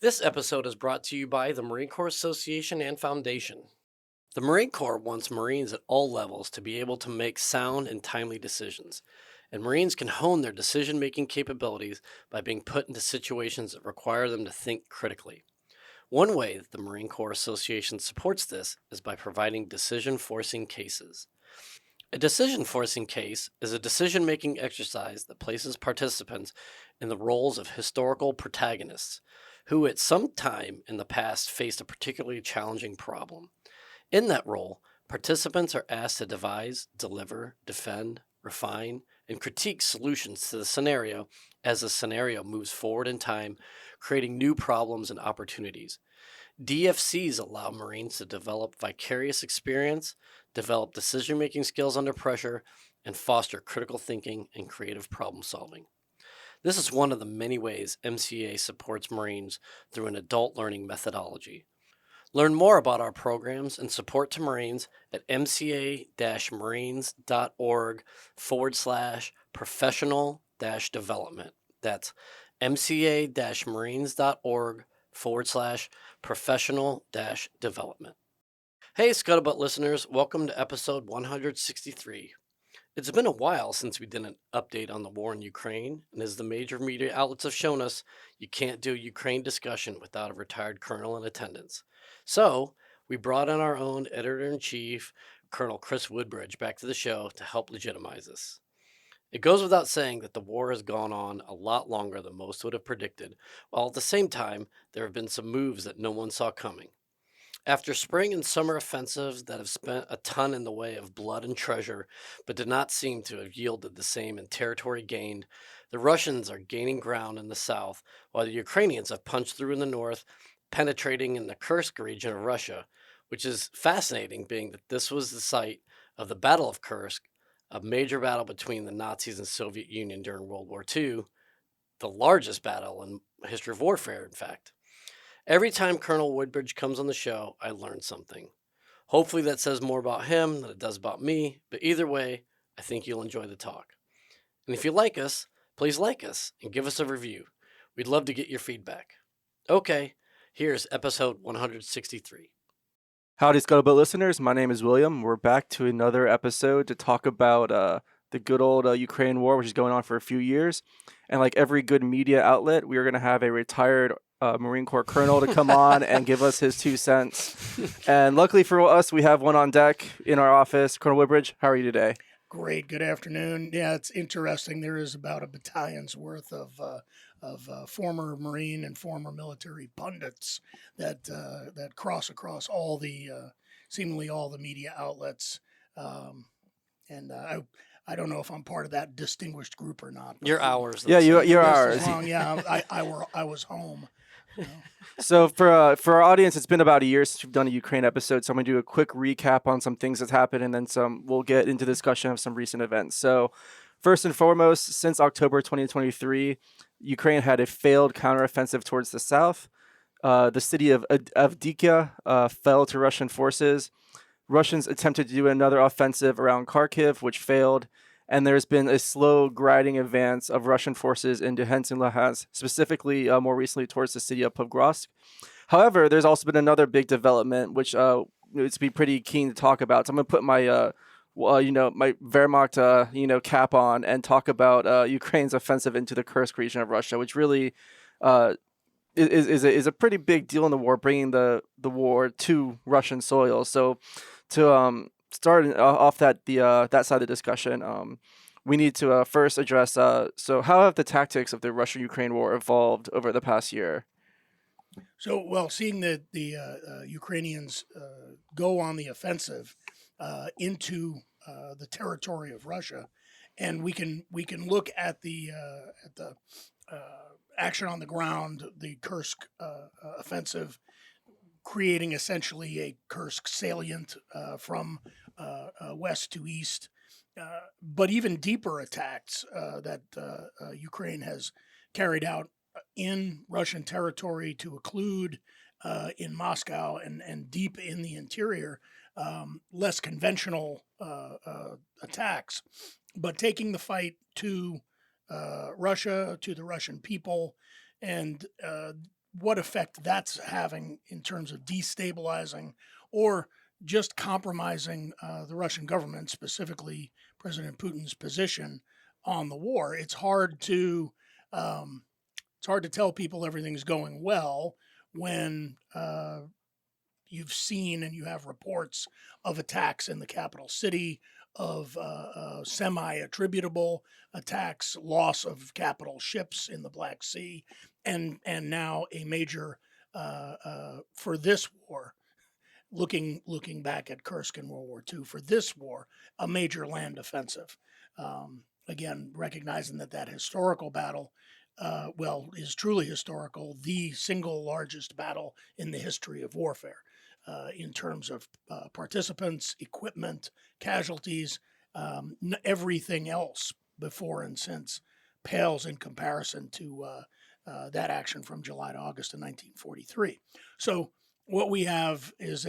This episode is brought to you by the Marine Corps Association and Foundation. The Marine Corps wants Marines at all levels to be able to make sound and timely decisions, and Marines can hone their decision making capabilities by being put into situations that require them to think critically. One way that the Marine Corps Association supports this is by providing decision forcing cases. A decision forcing case is a decision making exercise that places participants in the roles of historical protagonists who, at some time in the past, faced a particularly challenging problem. In that role, participants are asked to devise, deliver, defend, refine, and critique solutions to the scenario as the scenario moves forward in time, creating new problems and opportunities. DFCs allow Marines to develop vicarious experience, develop decision making skills under pressure, and foster critical thinking and creative problem solving. This is one of the many ways MCA supports Marines through an adult learning methodology. Learn more about our programs and support to Marines at mca-marines.org/professional development. That's mca-marines.org/professional development. Hey, Scuttlebutt listeners, welcome to episode 163. It's been a while since we did an update on the war in Ukraine, and as the major media outlets have shown us, you can't do a Ukraine discussion without a retired colonel in attendance. So, we brought in our own editor-in-chief, Colonel Chris Woodbridge, back to the show to help legitimize this. It goes without saying that the war has gone on a lot longer than most would have predicted, while at the same time, there have been some moves that no one saw coming. After spring and summer offensives that have spent a ton in the way of blood and treasure, but did not seem to have yielded the same in territory gained, the Russians are gaining ground in the south, while the Ukrainians have punched through in the north, penetrating in the Kursk region of Russia, which is fascinating, being that this was the site of the Battle of Kursk, a major battle between the Nazis and Soviet Union during World War II, the largest battle in history of warfare, in fact. Every time Colonel Woodbridge comes on the show, I learn something. Hopefully that says more about him than it does about me, but either way, I think you'll enjoy the talk. And if you like us, please like us and give us a review. We'd love to get your feedback. Okay, here's episode 163. Howdy, Scuttlebutt listeners. My name is William. We're back to another episode to talk about the good old Ukraine war, which is going on for a few years. And like every good media outlet, we are going to have a retired Marine Corps colonel to come on and give us his 2 cents. And luckily for us, we have one on deck in our office. Colonel Woodbridge, how are you today? Great. Good afternoon. Yeah, it's interesting. There is about a battalion's worth of former Marine and former military pundits that cross across all the seemingly all the media outlets, and I don't know if I'm part of that distinguished group or not. You're ours. Yeah, you're ours. Yeah, I was home. You know. So for our audience, it's been about a year since we've done a Ukraine episode, so I'm going to do a quick recap on some things that's happened, and then we'll get into discussion of some recent events. So first and foremost, since October 2023, Ukraine had a failed counteroffensive towards the south. The city of Avdiivka fell to Russian forces. Russians attempted to do another offensive around Kharkiv, which failed. And there's been a slow grinding advance of Russian forces into Donetsk and Luhansk, specifically more recently towards the city of Pokrovsk. However, there's also been another big development, which it's be pretty keen to talk about. So I'm going to put my my Wehrmacht cap on and talk about Ukraine's offensive into the Kursk region of Russia, which really is a pretty big deal in the war, bringing the war to Russian soil. So to starting off that side of the discussion, we need to first address. So, how have the tactics of the Russia-Ukraine war evolved over the past year? So, well, seeing that the Ukrainians go on the offensive into the territory of Russia, and we can look at the action on the ground, the Kursk offensive, creating essentially a Kursk salient from west to east, but even deeper attacks that Ukraine has carried out in Russian territory to include in Moscow and deep in the interior, less conventional attacks, but taking the fight to Russia, to the Russian people, and what effect that's having in terms of destabilizing or just compromising the Russian government, specifically President Putin's position on the war. Um, it's hard to tell people everything's going well when you've seen and you have reports of attacks in the capital city, of semi-attributable attacks, loss of capital ships in the Black Sea, and now a major for this war. Looking back at Kursk in World War II, for this war, a major land offensive. Again, recognizing that historical battle, is truly historical, the single largest battle in the history of warfare. In terms of participants, equipment, casualties, everything else before and since pales in comparison to that action from July to August of 1943. So what we have is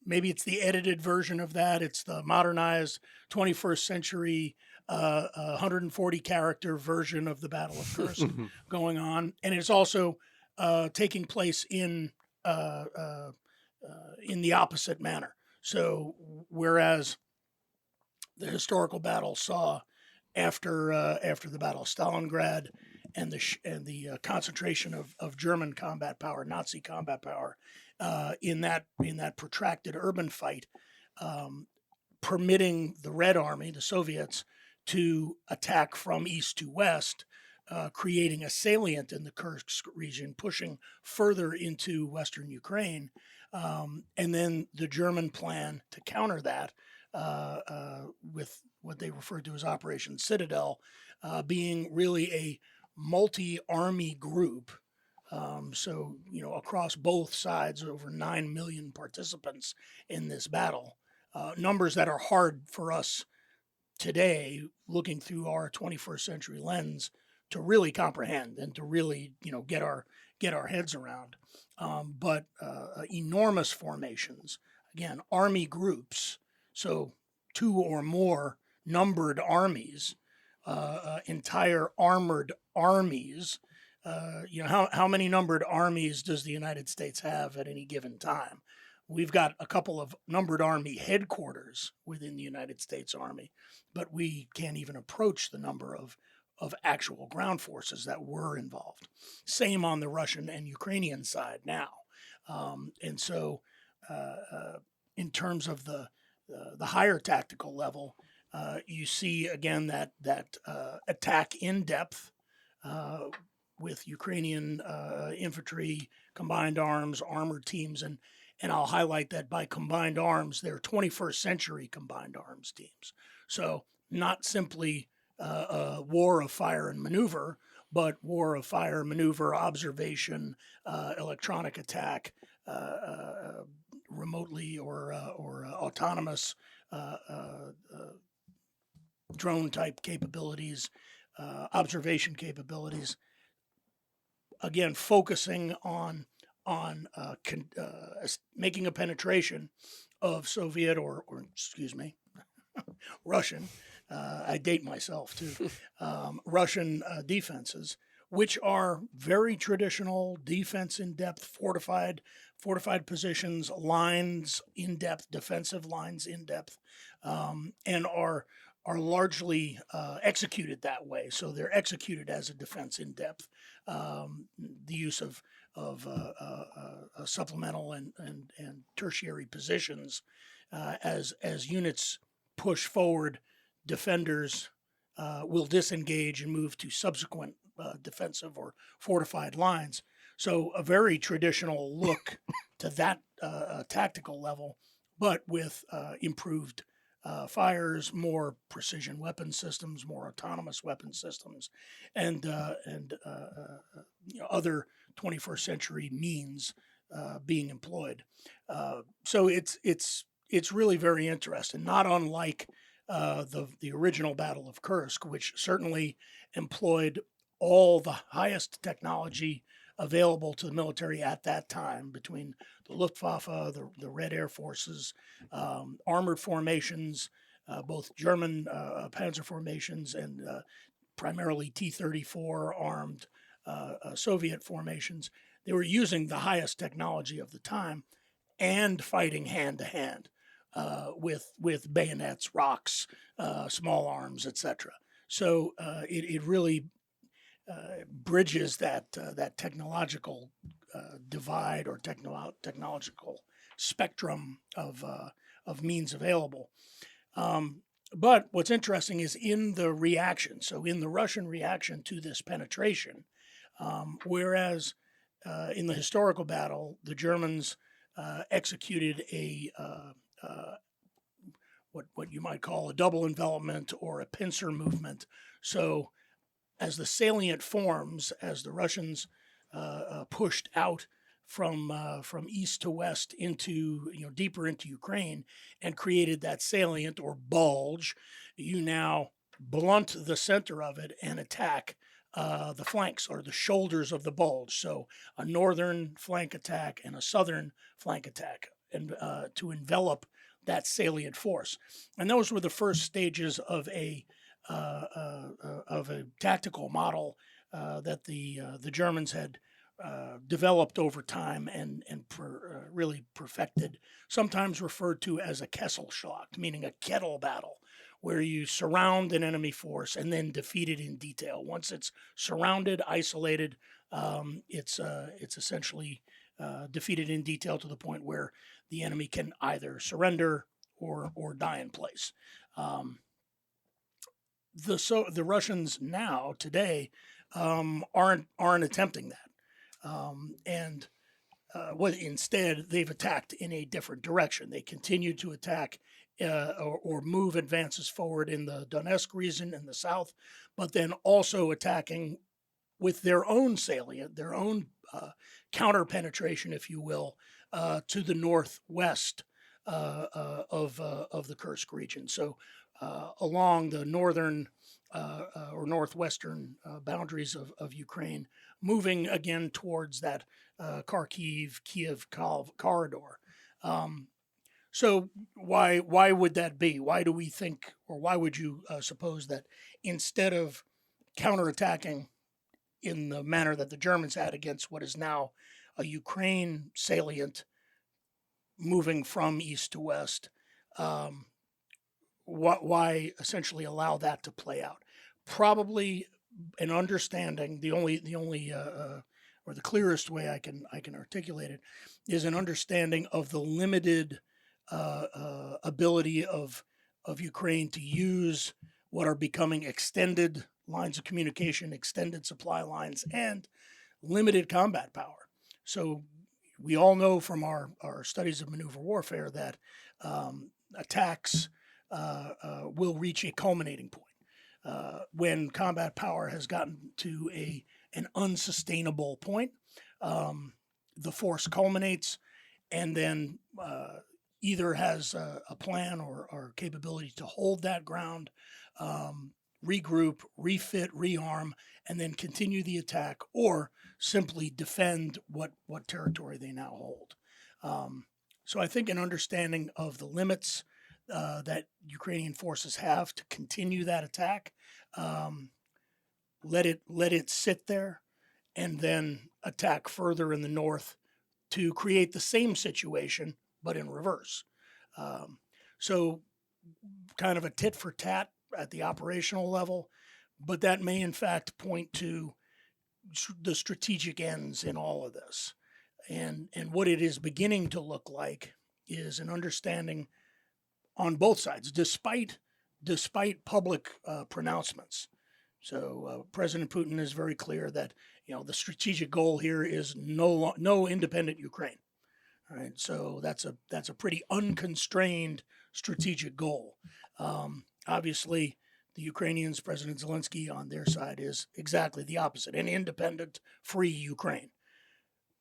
maybe it's the edited version of that. It's the modernized 21st century 140 character version of the Battle of Kursk going on, and it's also taking place in the opposite manner. So whereas the historical battle saw after the Battle of Stalingrad and the concentration of German combat power, Nazi combat power, in that protracted urban fight, permitting the Red Army, the Soviets, to attack from east to west, creating a salient in the Kursk region, pushing further into western Ukraine, and then the German plan to counter that with what they referred to as Operation Citadel, being really a multi-army group. So, across both sides, over 9 million participants in this battle, numbers that are hard for us today, looking through our 21st century lens, to really comprehend and to really, get our heads around. But enormous formations, again, army groups, so 2 or more numbered armies, entire armored armies. How many numbered armies does the United States have at any given time? We've got a couple of numbered army headquarters within the United States Army, but we can't even approach the number of actual ground forces that were involved. Same on the Russian and Ukrainian side now. And so in terms of the higher tactical level, you see again that attack in depth with Ukrainian infantry, combined arms, armored teams, and I'll highlight that by combined arms, they're 21st century combined arms teams. So not simply a war of fire and maneuver, but war of fire, maneuver, observation, electronic attack, remotely or autonomous drone type capabilities, observation capabilities. Again, focusing on making a penetration of Soviet or excuse me, Russian. I date myself too. Russian defenses, which are very traditional defense in depth, fortified positions, lines in depth, defensive lines in depth, and are largely executed that way. So they're executed as a defense in depth. The use of supplemental and tertiary positions as units push forward, defenders will disengage and move to subsequent defensive or fortified lines. So a very traditional look to that tactical level, but with improved fires, more precision weapon systems, more autonomous weapon systems, and other 21st century means being employed. So it's really very interesting. Not unlike the original Battle of Kursk, which certainly employed all the highest technology available to the military at that time, between the Luftwaffe, the Red Air Forces, armored formations, both German panzer formations and primarily T-34 armed Soviet formations. they were using the highest technology of the time and fighting hand to hand with bayonets, rocks, small arms, etc. So it really bridges that technological divide or technological spectrum of means available. But what's interesting is in the reaction. So in the Russian reaction to this penetration, whereas in the historical battle, the Germans executed what you might call a double envelopment or a pincer movement. So as the salient forms, as the Russians pushed out from east to west into deeper into Ukraine and created that salient or bulge, you now blunt the center of it and attack the flanks or the shoulders of the bulge. So a northern flank attack and a southern flank attack, and to envelop that salient force. And those were the first stages of a tactical model that the Germans had developed over time and really perfected, sometimes referred to as a Kesselschlacht, meaning a kettle battle, where you surround an enemy force and then defeat it in detail. Once it's surrounded, isolated, it's essentially defeated in detail to the point where the enemy can either surrender or die in place. The Russians now today aren't attempting that. And instead, they've attacked in a different direction. They continue to attack or move advances forward in the Donetsk region in the south, but then also attacking with their own salient, their own counter penetration, if you will, to the northwest of the Kursk region. So along the northern or northwestern boundaries of Ukraine, moving again towards that Kharkiv-Kiev corridor. So why would that be? Why do we think, or why would you suppose that instead of counterattacking in the manner that the Germans had against what is now a Ukraine salient moving from east to west, why essentially allow that to play out? Probably an understanding. The only or the clearest way I can articulate it is an understanding of the limited ability of Ukraine to use what are becoming extended lines of communication, extended supply lines, and limited combat power. So we all know from our studies of maneuver warfare that attacks will reach a culminating point when combat power has gotten to an unsustainable point. The force culminates, and then either has a plan or capability to hold that ground, regroup, refit, rearm, and then continue the attack, or simply defend what territory they now hold. So I think an understanding of the limits that Ukrainian forces have to continue that attack, let it sit there, and then attack further in the north to create the same situation, but in reverse. So kind of a tit for tat at the operational level, but that may in fact point to the strategic ends in all of this. And what it is beginning to look like is an understanding on both sides, despite public pronouncements. So President Putin is very clear that the strategic goal here is no independent Ukraine. All right, so that's a pretty unconstrained strategic goal. Obviously, the Ukrainians, President Zelensky on their side, is exactly the opposite: an independent, free Ukraine.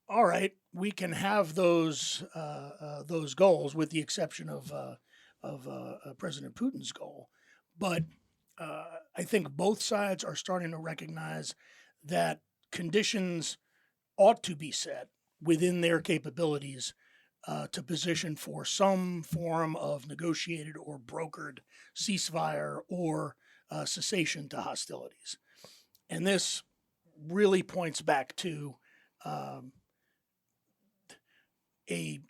All right, we can have those goals, with the exception of President Putin's goal, but I think both sides are starting to recognize that conditions ought to be set within their capabilities to position for some form of negotiated or brokered ceasefire or cessation to hostilities. And this really points back to a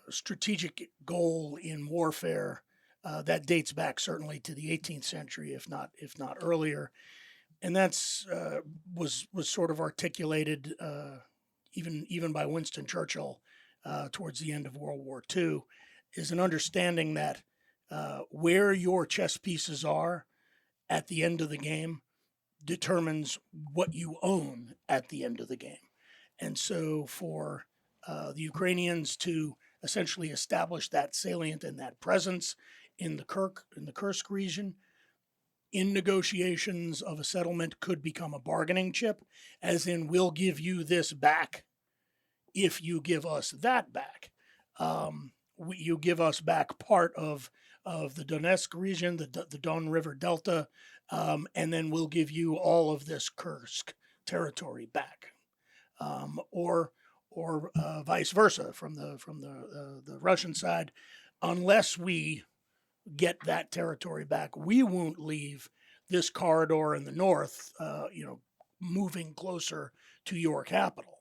strategic goal in warfare that dates back certainly to the 18th century, if not earlier, and that's was sort of articulated even by Winston Churchill towards the end of World War II, is an understanding that where your chess pieces are at the end of the game determines what you own at the end of the game. And so for the Ukrainians to essentially establish that salient and that presence in the Kursk region, in negotiations of a settlement, could become a bargaining chip, as in, we'll give you this back if you give us that back. You give us back part of the Donetsk region, the Don River Delta, and then we'll give you all of this Kursk territory back, or vice versa from the Russian side. Unless we get that territory back, we won't leave this corridor in the north, moving closer to your capital.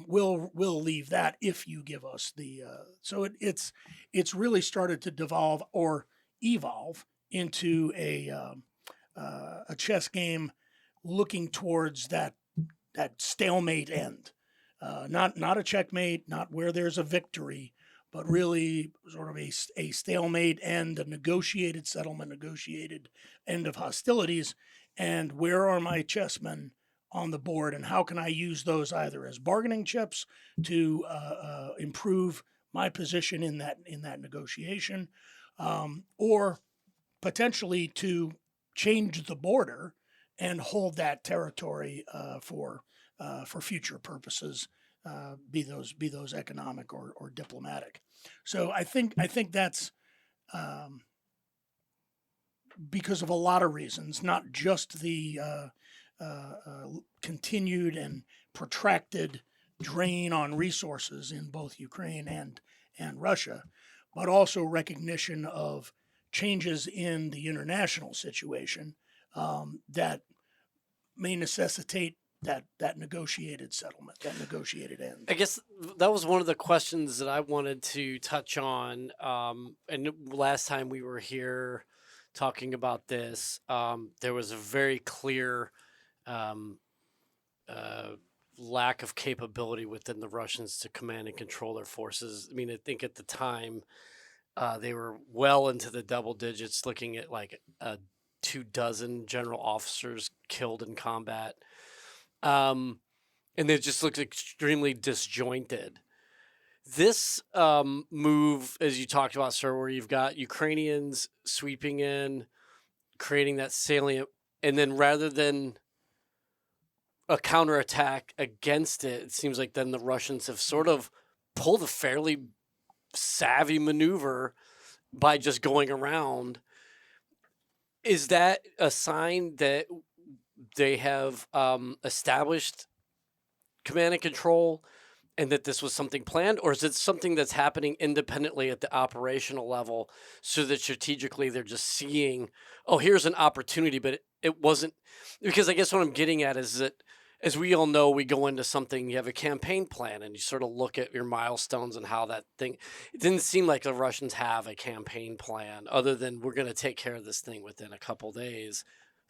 We'll leave that if you give us the. So it's really started to devolve or evolve into a chess game looking towards that stalemate end, not a checkmate, not where there's a victory, but really sort of a stalemate end, a negotiated settlement, negotiated end of hostilities. And where are my chessmen on the board, and how can I use those either as bargaining chips to improve my position in that negotiation, or potentially to change the border and hold that territory for future purposes, be those economic or diplomatic. So I think that's because of a lot of reasons, not just the continued and protracted drain on resources in both Ukraine and Russia, but also recognition of changes in the international situation that may necessitate that negotiated settlement, that negotiated end. I guess that was one of the questions that I wanted to touch on. And last time we were here talking about this, there was a very clear lack of capability within the Russians to command and control their forces. I mean, I think at the time they were well into the double digits, looking at like 24 general officers killed in combat. And they just looked extremely disjointed. This move, as you talked about, sir, where you've got Ukrainians sweeping in, creating that salient, and then rather than a counterattack against it, it seems like then the Russians have sort of pulled a fairly savvy maneuver by just going around. Is that a sign that they have established command and control and that this was something planned, or is it something that's happening independently at the operational level so that strategically they're just seeing, oh, here's an opportunity, but it wasn't? Because I guess what I'm getting at is that, as we all know, we go into something, you have a campaign plan and you sort of look at your milestones and how that thing, it didn't seem like the Russians have a campaign plan other than we're going to take care of this thing within a couple days.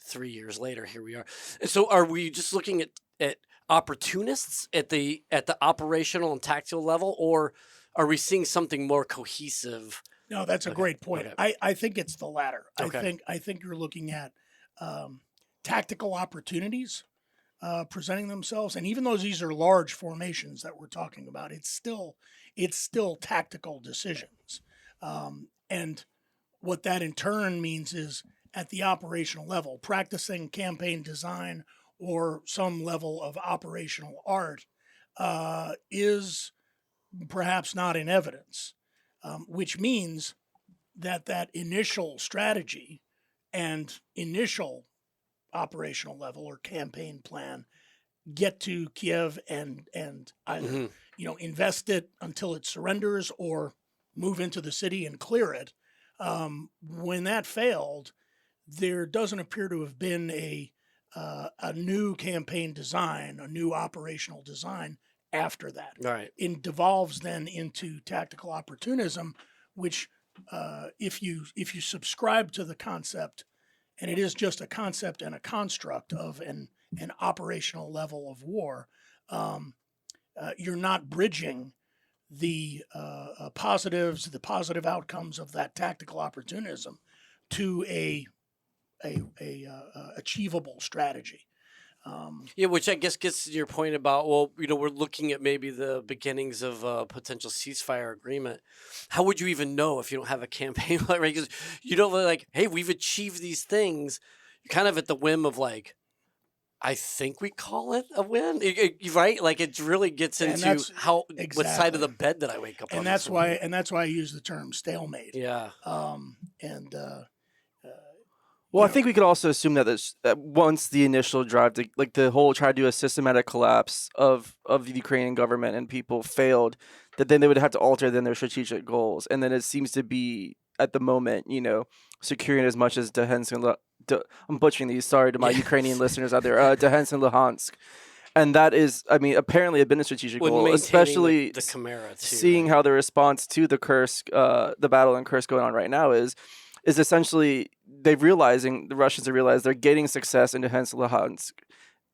3 years later, here we are. And so are we just looking at opportunists at the operational and tactical level, or are we seeing something more cohesive? No, that's a great point. Okay. I think it's the latter. Okay. I think you're looking at tactical opportunities presenting themselves, and even though these are large formations that we're talking about, it's still tactical decisions. And what that in turn means is, at the operational level, practicing campaign design or some level of operational art is perhaps not in evidence, which means that initial strategy and initial operational level or campaign plan get to Kiev and either invest it until it surrenders or move into the city and clear it. When that failed, there doesn't appear to have been a new campaign design, a new operational design after that. Right. It devolves then into tactical opportunism, which if you subscribe to the concept, and it is just a concept and a construct of an operational level of war, you're not bridging the positives, the positive outcomes of that tactical opportunism to a achievable strategy. Yeah, which I guess gets to your point about, well, we're looking at maybe the beginnings of a potential ceasefire agreement. How would you even know if you don't have a campaign, right? Because you don't like, hey, we've achieved these things. You're kind of at the whim of like, I think we call it a win, right? Like it really gets And into that's what side of exactly, the bed that I wake up on. and this that's one. why I use the term stalemate. Yeah. And Well, I know, think we could also assume that that once the initial drive to like the whole try to do a systematic collapse of the Ukrainian government and people failed, that then they would have to alter then their strategic goals, and then it seems to be at the moment, securing as much as I'm butchering these. Sorry to my Yeah. Ukrainian listeners out there. Donetsk and Luhansk, and that is, I mean, apparently had been a strategic When goal, maintaining especially the Chimera too, seeing right? how the response to the Kursk, the battle in Kursk going on right now is essentially the Russians have realized they're getting success in Donetsk and Luhansk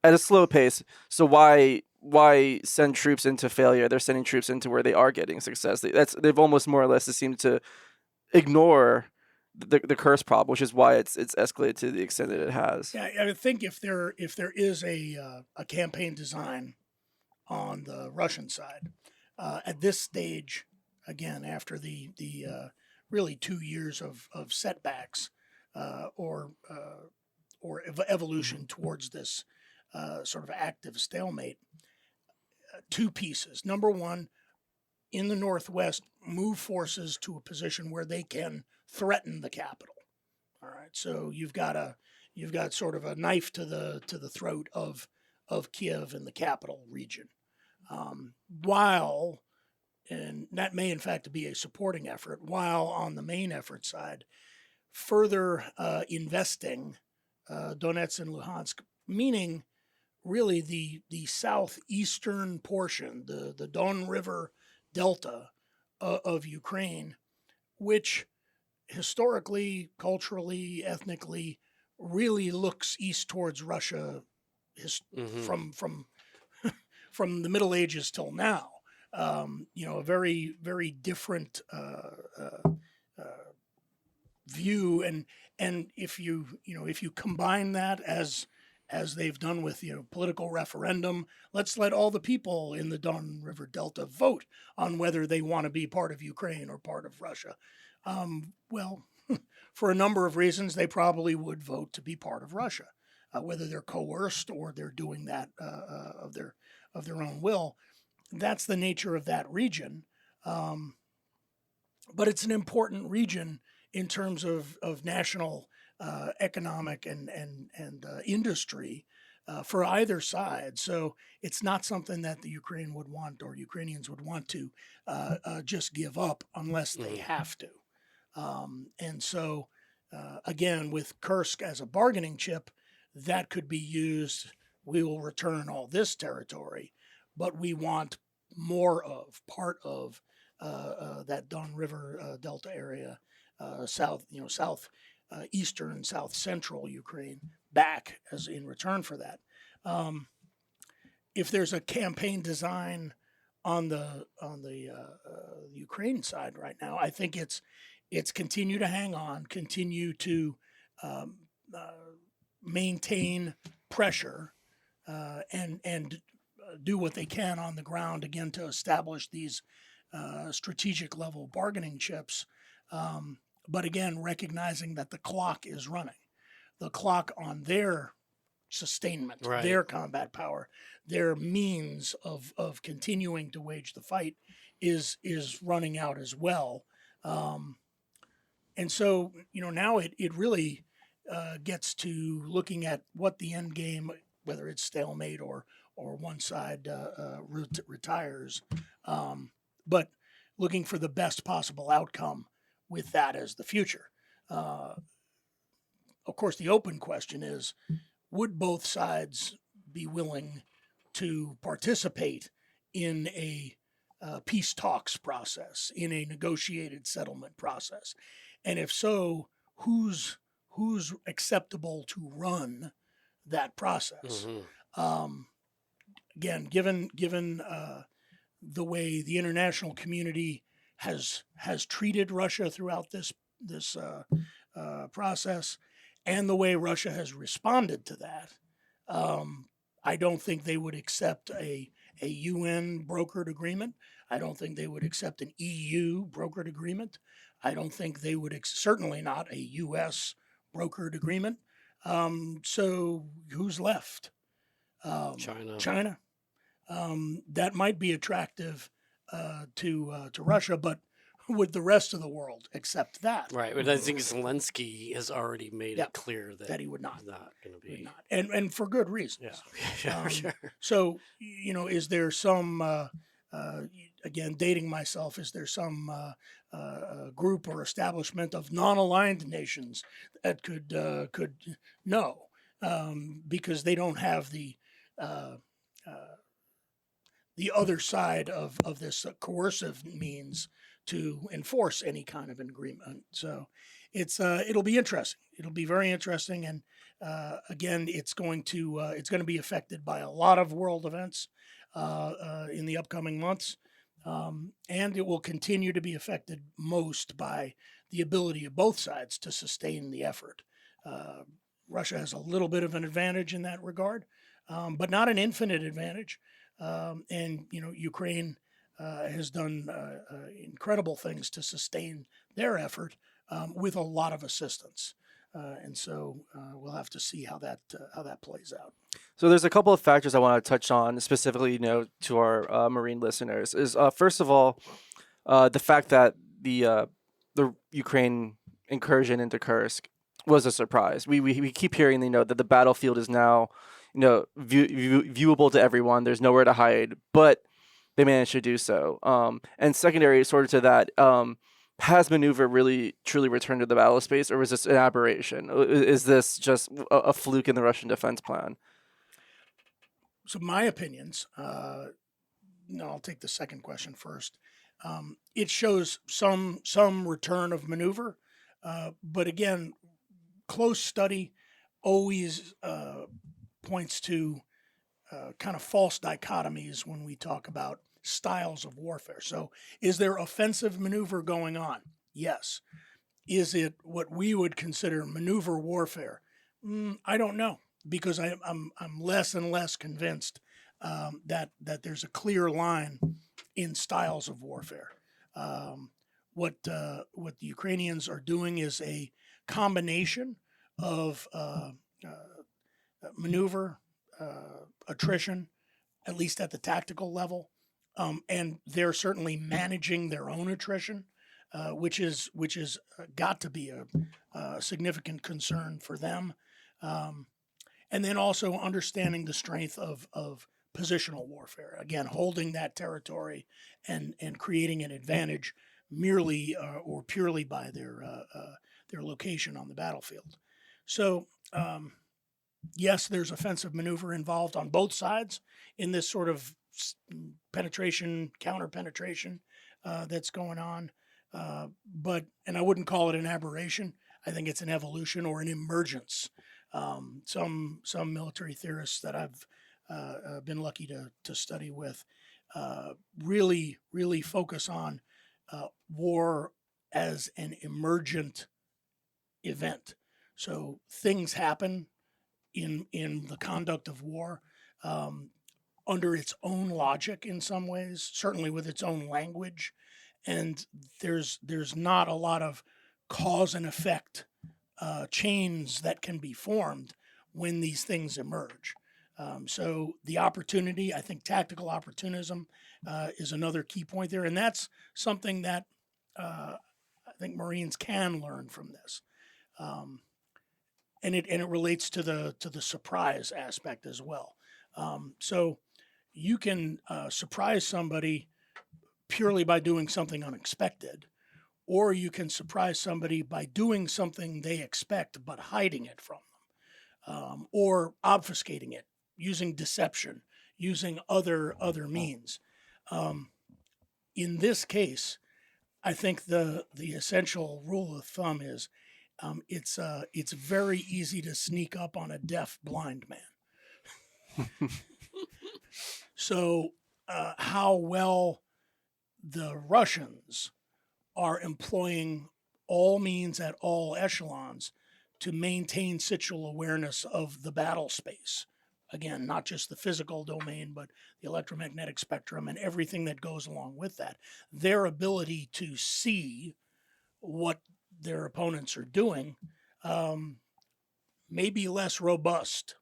at a slow pace. So why send troops into failure? They're sending troops into where they are getting success. They've almost more or less seemed to ignore the curse problem, which is why it's escalated to the extent that it has. yeah, I think if there is a campaign design on the Russian side at this stage, again after the really 2 years of setbacks or evolution towards this sort of active stalemate, two pieces. Number one, in the Northwest, move forces to a position where they can threaten the capital. All right, so you've got sort of a knife to the throat of Kiev and the capital region, while and that may in fact be a supporting effort. While on the main effort side, further investing Donetsk and Luhansk, meaning really the southeastern portion, the Don River Delta of Ukraine, which historically, culturally, ethnically, really looks east towards Russia Mm-hmm. from the Middle Ages till now. A very very different view, and if you combine that as they've done with political referendum, let's let all the people in the Don River Delta vote on whether they want to be part of Ukraine or part of Russia. Well, for a number of reasons, they probably would vote to be part of Russia, whether they're coerced or they're doing that of their own will. That's the nature of that region, but it's an important region in terms of national economic and industry for either side. So it's not something that the Ukraine would want or Ukrainians would want to just give up unless they have to. And so, again, with Kursk as a bargaining chip, that could be used. We will return all this territory, but we want part of that Don River Delta area, south eastern, south central Ukraine back as in return for that. If there's a campaign design on the Ukraine side right now, I think it's continue to hang on, continue to maintain pressure, and do what they can on the ground again to establish these strategic level bargaining chips. But again, recognizing that the clock is running, the clock on their sustainment, Right. their combat power, their means of continuing to wage the fight is running out as well. And so, now it really gets to looking at what the end game, whether it's stalemate or one side retires, but looking for the best possible outcome with that as the future. Of course, the open question is, would both sides be willing to participate in a peace talks process, in a negotiated settlement process? And if so, who's acceptable to run that process? Mm-hmm. Again, given the way the international community has treated Russia throughout this process, and the way Russia has responded to that, I don't think they would accept a UN brokered agreement. I don't think they would accept an EU brokered agreement. I don't think they would certainly not a US brokered agreement. So who's left? China. China. That might be attractive to Russia, but would the rest of the world accept that? Right, but I think Zelensky has already made Yeah, it clear that that he would not. he's not going to Would be. not, and for good Yeah, reasons. yeah, sure. So, is there some, again, dating myself, is there some group or establishment of non-aligned nations that could no, because they don't have uh, the other side of this coercive means to enforce any kind of agreement. So it'll be interesting. It'll be very interesting, and again, it's going to be affected by a lot of world events in the upcoming months, and it will continue to be affected most by the ability of both sides to sustain the effort. Russia has a little bit of an advantage in that regard, but not an infinite advantage. And Ukraine has done incredible things to sustain their effort with a lot of assistance, and so we'll have to see how that plays out. So there's a couple of factors I want to touch on specifically, to our Marine listeners. Is first of all, the fact that the Ukraine incursion into Kursk was a surprise. We keep hearing, that the battlefield is now, viewable to everyone. There's nowhere to hide, but they managed to do so. And secondary, sort of to that, has maneuver really truly returned to the battle space, or was this an aberration? Is this just a fluke in the Russian defense plan? So my opinions. No, I'll take the second question first. It shows some return of maneuver, but again, close study always points to kind of false dichotomies when we talk about styles of warfare. So, is there offensive maneuver going on? Yes. Is it what we would consider maneuver warfare? I don't know, because I'm less and less convinced that there's a clear line in styles of warfare. What the Ukrainians are doing is a combination of maneuver, attrition, at least at the tactical level, and they're certainly managing their own attrition, which is got to be a significant concern for them, and then also understanding the strength of positional warfare. Again, holding that territory and creating an advantage merely or purely by their location on the battlefield. So, yes, there's offensive maneuver involved on both sides in this sort of penetration, counter penetration that's going on. And I wouldn't call it an aberration. I think it's an evolution or an emergence. Some military theorists that I've been lucky to study with really focus on war as an emergent event. So things happen in the conduct of war under its own logic in some ways, certainly with its own language, and there's not a lot of cause and effect chains that can be formed when these things emerge. So the opportunity, I think tactical opportunism is another key point there, and that's something that I think Marines can learn from this. And it relates to the surprise aspect as well. So you can surprise somebody purely by doing something unexpected, or you can surprise somebody by doing something they expect but hiding it from them, or obfuscating it, using deception, using other means. In this case, I think the essential rule of thumb is it's very easy to sneak up on a deaf blind man. So how well the Russians are employing all means at all echelons to maintain situational awareness of the battle space. Again, not just the physical domain, but the electromagnetic spectrum and everything that goes along with that. Their ability to see what their opponents are doing may be less robust.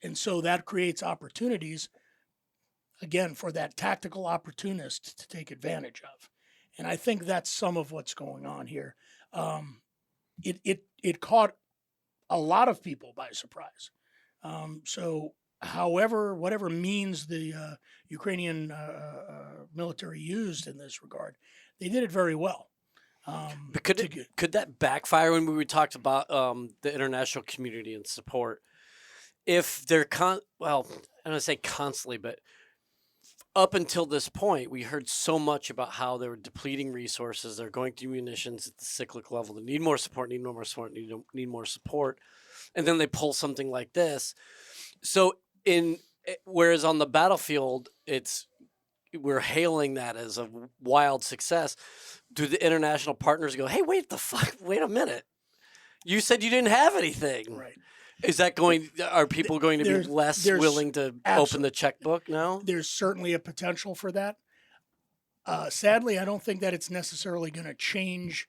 And so that creates opportunities, again, for that tactical opportunist to take advantage of. And I think that's some of what's going on here. It caught a lot of people by surprise. So, however, whatever means the Ukrainian military used in this regard, they did it very well. But could that backfire when we talked about the international community and support? If they're well, I don't want to say constantly, but up until this point, we heard so much about how they were depleting resources. They're going through munitions at the cyclic level. They need more support, need more support, need more support. And then they pull something like this. So whereas on the battlefield, we're hailing that as a wild success. Do the international partners go, hey, wait a minute. You said you didn't have anything. Right. Is that are people going to be less willing to open the checkbook now? There's certainly a potential for that. Sadly, I don't think that it's necessarily going to change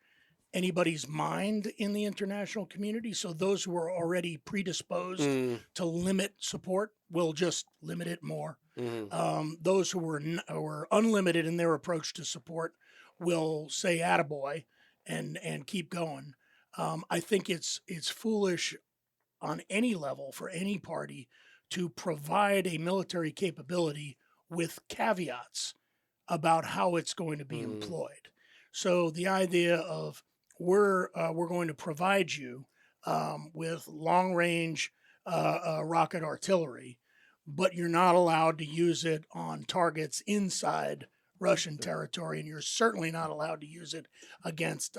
anybody's mind in the international community. So those who are already predisposed to limit support will just limit it more. Those who were unlimited in their approach to support will say attaboy and keep going. I think it's foolish on any level for any party to provide a military capability with caveats about how it's going to be employed. So the idea of we're going to provide you with long range rocket artillery, but you're not allowed to use it on targets inside Russian territory, and you're certainly not allowed to use it against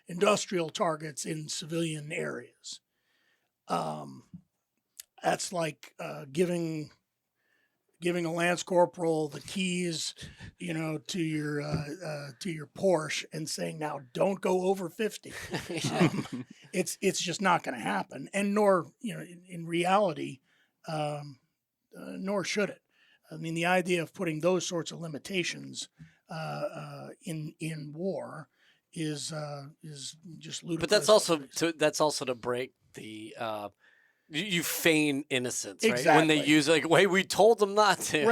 industrial targets in civilian areas. That's like giving a lance corporal the keys, to your Porsche and saying, now don't go over 50. It's just not going to happen, and nor in reality, nor should it. I mean, the idea of putting those sorts of limitations in war is just ludicrous. But that's also to break the. You feign innocence, right? Exactly. When they use wait, we told them not to.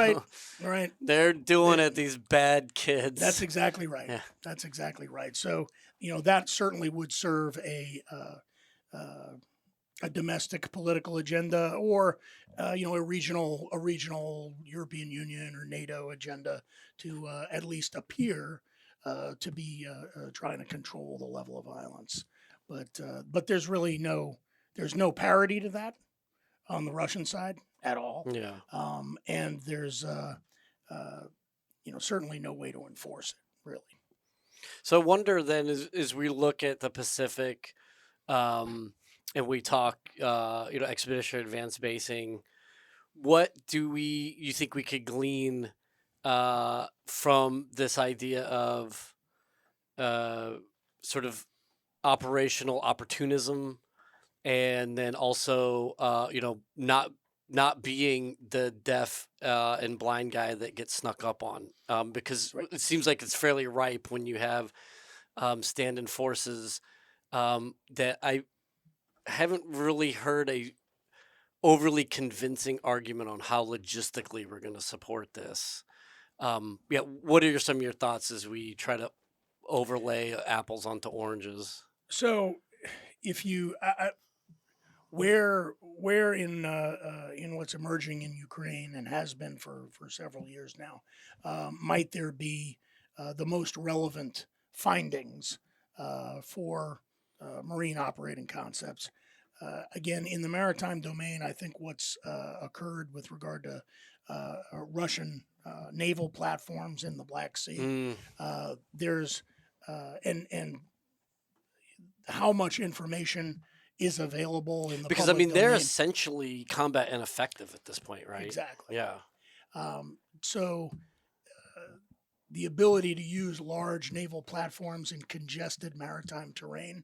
Right. They're doing it. These bad kids. That's exactly right. Yeah. That's exactly right. So that certainly would serve a domestic political agenda, or a regional European Union or NATO agenda to at least appear to be trying to control the level of violence. But there's really no parity to that on the Russian side at all. Yeah. And there's certainly no way to enforce it, really. So I wonder then, as we look at the Pacific, and we talk, expeditionary advanced basing, what do you think we could glean from this idea of sort of operational opportunism, and then also not being the deaf and blind guy that gets snuck up on, because it seems like it's fairly ripe when you have stand-in forces that I haven't really heard a overly convincing argument on how logistically we're going to support this. What are some of your thoughts as we try to overlay apples onto oranges? So, if you where in what's emerging in Ukraine and has been for several years now, might there be the most relevant findings for marine operating concepts? Again, in the maritime domain, I think what's occurred with regard to Russian naval platforms in the Black Sea. Mm. There's and how much information is available in the Because I public mean, they're domain. essentially combat ineffective at this point, right? Exactly. Yeah. So the ability to use large naval platforms in congested maritime terrain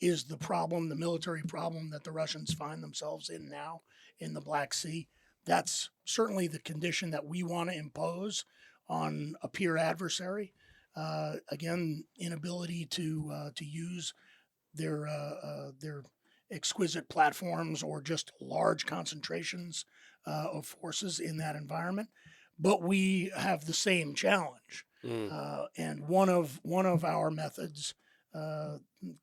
is the problem, the military problem that the Russians find themselves in now in the Black Sea. That's certainly the condition that we want to impose on a peer adversary. Again, inability to use their exquisite platforms or just large concentrations of forces in that environment. But we have the same challenge, and one of our methods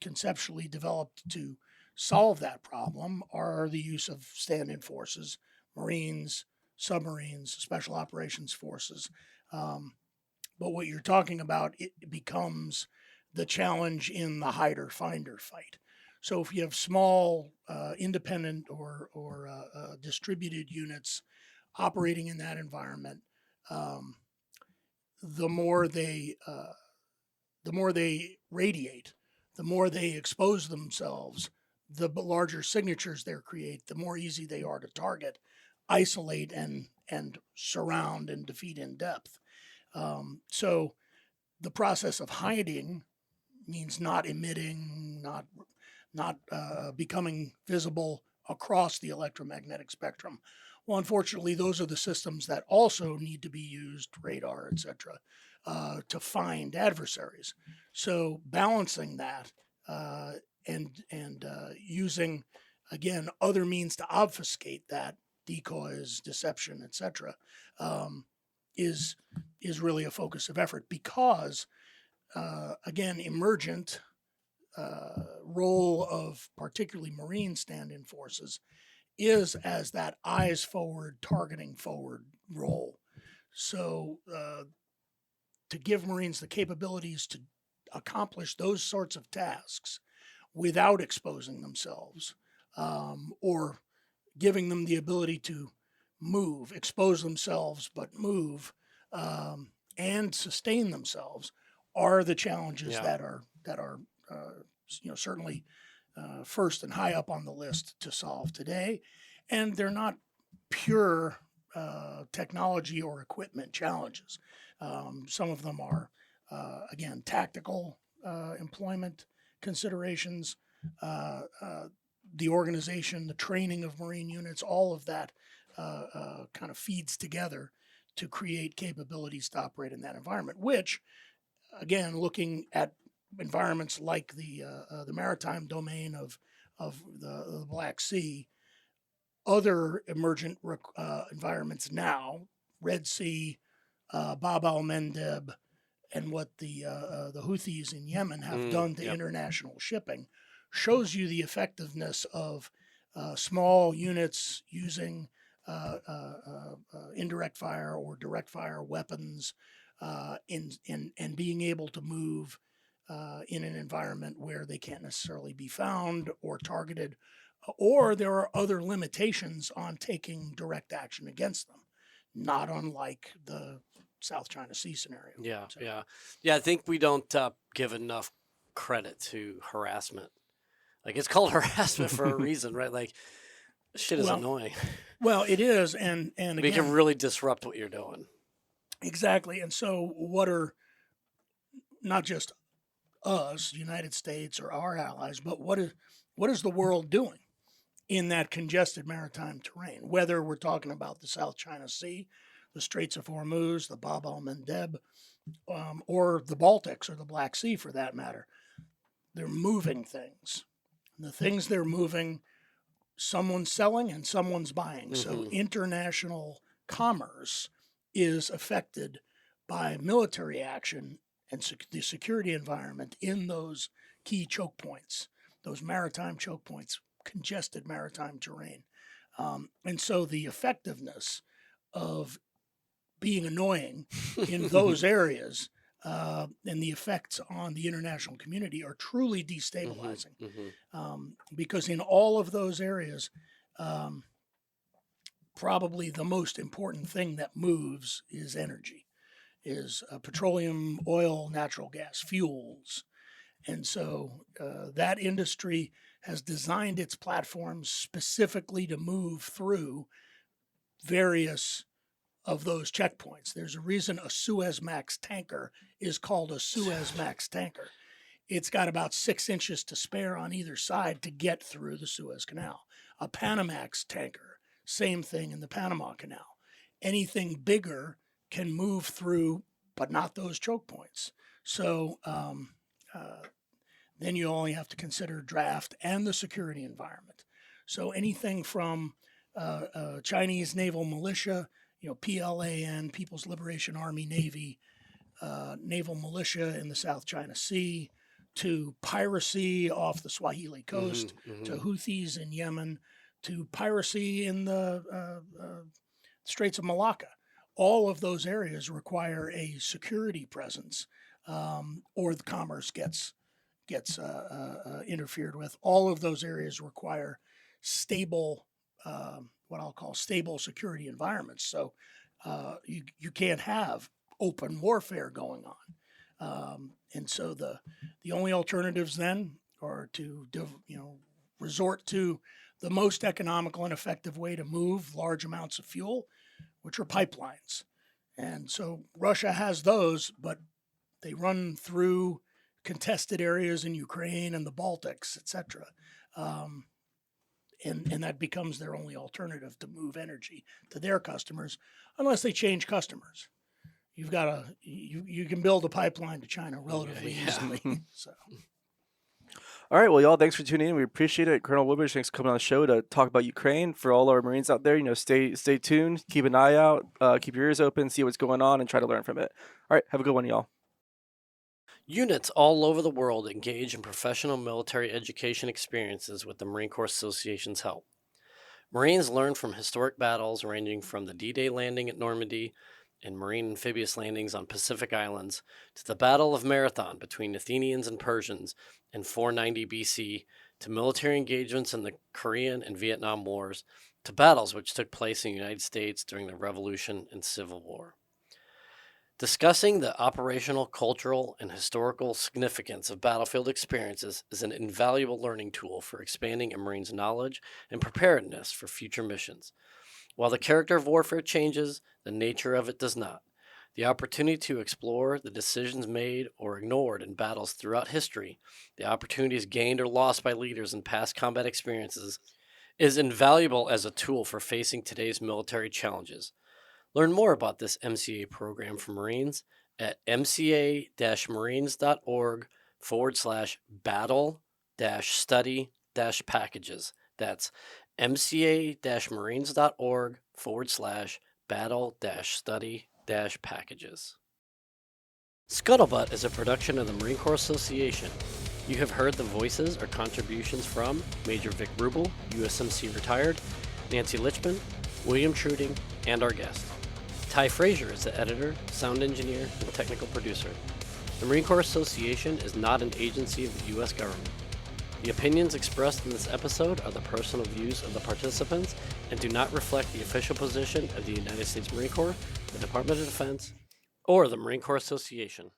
conceptually developed to solve that problem are the use of stand-in forces, Marines, submarines, special operations forces. But what you're talking about, it becomes the challenge in the hider-finder fight. So if you have small, independent or distributed units operating in that environment, the more they radiate, the more they expose themselves, the larger signatures they create, the more easy they are to target, isolate, and surround and defeat in depth. So the process of hiding means not emitting, not becoming visible across the electromagnetic spectrum. Well, unfortunately, those are the systems that also need to be used, radar, etc., to find adversaries. So balancing that and using, again, other means to obfuscate that, decoys, deception, etc., is really a focus of effort because, again, emergent role of particularly Marine stand-in forces is as that eyes forward, targeting forward role. So to give Marines the capabilities to accomplish those sorts of tasks without exposing themselves, or giving them the ability to move, expose themselves, but move, and sustain themselves are the challenges Yeah. that are certainly first and high up on the list to solve today. And they're not pure technology or equipment challenges. Some of them are, again, tactical employment considerations, the organization, the training of Marine units, all of that kind of feeds together to create capabilities to operate in that environment, which, again, looking at environments like the maritime domain of the Black Sea, other emergent environments now, Red Sea, Bab al-Mandeb, and what the Houthis in Yemen have done to international shipping, shows you the effectiveness of small units using indirect fire or direct fire weapons, and being able to move in an environment where they can't necessarily be found or targeted, or there are other limitations on taking direct action against them, not unlike the South China Sea scenario. Yeah, So, yeah. I think we don't give enough credit to harassment. Like, it's called harassment for a reason, right? Like, shit is annoying. Well, it is, and We again, can really disrupt what you're doing. exactly. And so, what are not just us, United States, or our allies, but what is the world doing in that congested maritime terrain? Whether we're talking about the South China Sea, the Straits of Hormuz, the Bab al-Mandeb, or the Baltics or the Black Sea, for that matter, they're moving things. And the things they're moving, someone's selling and someone's buying. So international commerce is affected by military action and the security environment in those key choke points, those maritime choke points, congested maritime terrain. And so the effectiveness of being annoying in those areas and the effects on the international community are truly destabilizing. Because in all of those areas, probably the most important thing that moves is energy, is petroleum, oil, natural gas, fuels. And so that industry has designed its platforms specifically to move through various of those checkpoints. There's a reason a Suezmax tanker is called a Suezmax tanker. It's got about 6 inches to spare on either side to get through the Suez Canal. A Panamax tanker, same thing in the Panama Canal. Anything bigger can move through, but not those choke points. So then you only have to consider draft and the security environment. So anything from Chinese naval militia, PLAN, People's Liberation Army Navy, naval militia in the South China Sea, to piracy off the Swahili coast, to Houthis in Yemen, to piracy in the Straits of Malacca. All of those areas require a security presence, or the commerce gets interfered with. All of those areas require stable, what I'll call stable security environments. So you can't have open warfare going on. And so the only alternatives then are to resort to the most economical and effective way to move large amounts of fuel, which are pipelines. And so Russia has those, but they run through contested areas in Ukraine and the Baltics, etc. And that becomes their only alternative to move energy to their customers, unless they change customers. You can build a pipeline to China relatively easily. So. All right, well, y'all, thanks for tuning in. We appreciate it. Colonel Woodbridge, thanks for coming on the show to talk about Ukraine. For all our Marines out there, stay tuned, keep an eye out, keep your ears open, see what's going on, and try to learn from it. All right, have a good one, y'all. Units all over the world engage in professional military education experiences with the Marine Corps Association's help. Marines learn from historic battles ranging from the D-Day landing at Normandy and Marine amphibious landings on Pacific Islands to the Battle of Marathon between Athenians and Persians in 490 BC, to military engagements in the Korean and Vietnam Wars, to battles which took place in the United States during the Revolution and Civil War. Discussing the operational, cultural, and historical significance of battlefield experiences is an invaluable learning tool for expanding a Marine's knowledge and preparedness for future missions. While the character of warfare changes, the nature of it does not. The opportunity to explore the decisions made or ignored in battles throughout history, the opportunities gained or lost by leaders in past combat experiences, is invaluable as a tool for facing today's military challenges. Learn more about this MCA program for Marines at mca-marines.org/battle-study-packages. That's mca-marines.org/battle-study-packages. Scuttlebutt is a production of the Marine Corps Association. You have heard the voices or contributions from Major Vic Rubel, USMC retired, Nancy Litchman, William Truding, and our guest. Ty Frazier is the editor, sound engineer, and technical producer. The Marine Corps Association is not an agency of the U.S. government. The opinions expressed in this episode are the personal views of the participants and do not reflect the official position of the United States Marine Corps, the Department of Defense, or the Marine Corps Association.